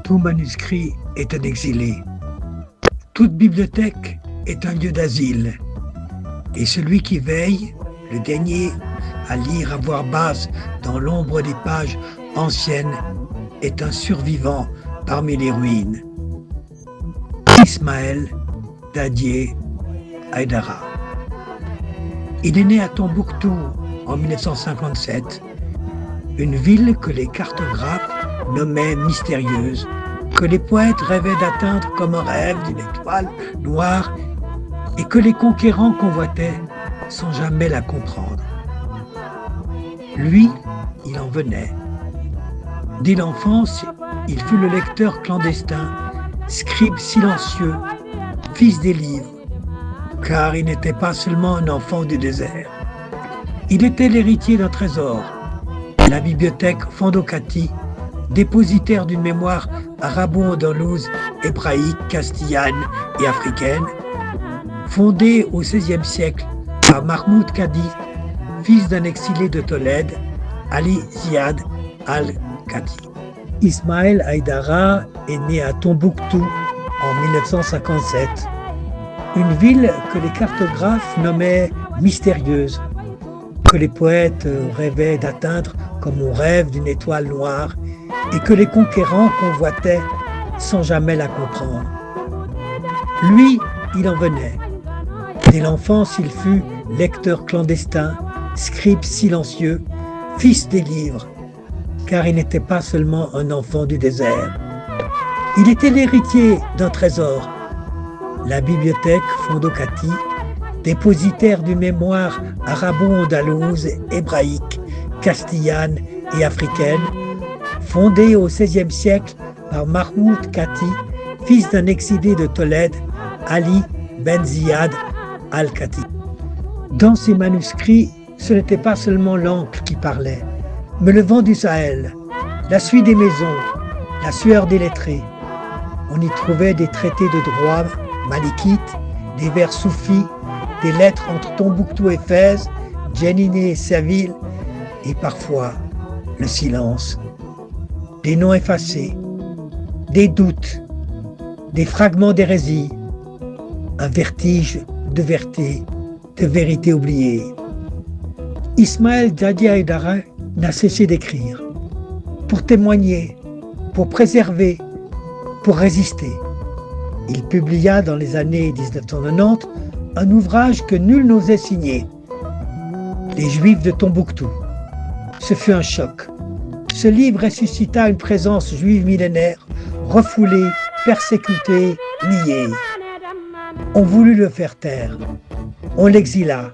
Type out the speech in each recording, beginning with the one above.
Tout manuscrit est un exilé. Toute bibliothèque est un lieu d'asile. Et celui qui veille, le dernier à lire à voix basse dans l'ombre des pages anciennes, est un survivant parmi les ruines. Ismaël Daddier Haïdara. Il est né à Tombouctou en 1957, une ville que les cartographes nommaient mystérieuse, que les poètes rêvaient d'atteindre comme un rêve d'une étoile noire et que les conquérants convoitaient sans jamais la comprendre. Lui, il en venait. Dès l'enfance, il fut le lecteur clandestin, scribe silencieux, fils des livres, car il n'était pas seulement un enfant du désert. Il était l'héritier d'un trésor, la bibliothèque Fondocati, dépositaire d'une mémoire arabo-andalouse, hébraïque, castillane et africaine, fondée au XVIe siècle par Mahmoud Kadi, fils d'un exilé de Tolède, Ali Ziad al-Kadi. Ismaël Haïdara est né à Tombouctou en 1957, une ville que les cartographes nommaient mystérieuse, que les poètes rêvaient d'atteindre comme on rêve d'une étoile noire et que les conquérants convoitaient sans jamais la comprendre. Lui, il en venait. Dès l'enfance, il fut lecteur clandestin, scribe silencieux, fils des livres, car il n'était pas seulement un enfant du désert. Il était l'héritier d'un trésor, la bibliothèque Fondocati, dépositaire d'une mémoire arabo-andalouse, hébraïque, castillane et africaine, fondée au XVIe siècle par Mahmoud Kati, fils d'un exilé de Tolède, Ali Ben Ziyad al-Kati. Dans ses manuscrits, ce n'était pas seulement l'encre qui parlait, mais le vent du Sahel, la suie des maisons, la sueur des lettrés. On y trouvait des traités de droit malikites, des vers soufis, des lettres entre Tombouctou et Fès, Djenné et Séville, et parfois le silence, des noms effacés, des doutes, des fragments d'hérésie, un vertige de vérité oubliée. Ismaël Daddier Haïdara n'a cessé d'écrire, pour témoigner, pour préserver, pour résister. Il publia dans les années 1990 un ouvrage que nul n'osait signer, Les Juifs de Tombouctou. Ce fut un choc. Ce livre ressuscita une présence juive millénaire, refoulée, persécutée, niée. On voulut le faire taire. On l'exila.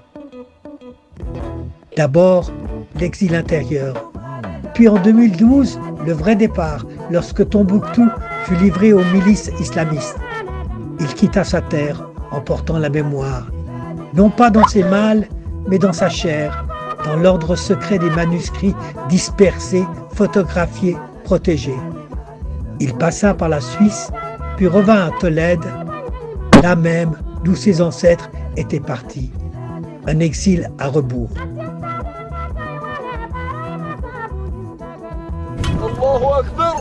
D'abord, l'exil intérieur. Puis en 2012, le vrai départ, lorsque Tombouctou fut livré aux milices islamistes. Il quitta sa terre en portant la mémoire, non pas dans ses malles, mais dans sa chair, dans l'ordre secret des manuscrits dispersés, photographiés, protégés. Il passa par la Suisse, puis revint à Tolède, là même d'où ses ancêtres étaient partis. Un exil à rebours. Allahu Akbar!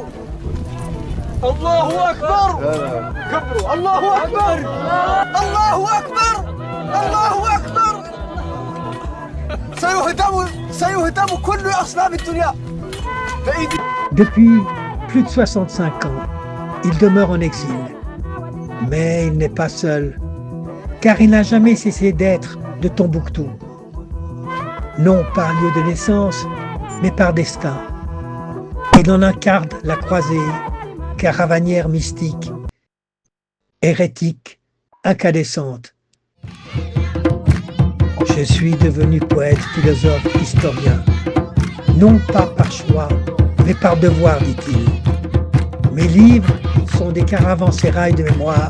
Allahu Akbar! كبروا الله أكبر! الله أكبر! الله أكبر! سيهدم كل أصنام الدنيا. Depuis plus de 65 ans, il demeure en exil. Mais il n'est pas seul, car il n'a jamais cessé d'être de Tombouctou. Non par lieu de naissance, mais par destin. Il en incarne la croisée, caravanière mystique, hérétique, incandescente. Je suis devenu poète, philosophe, historien, non pas par choix, mais par devoir, dit-il. Mes livres sont des caravansérails de mémoire.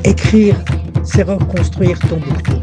Écrire, c'est reconstruire Tombouctou.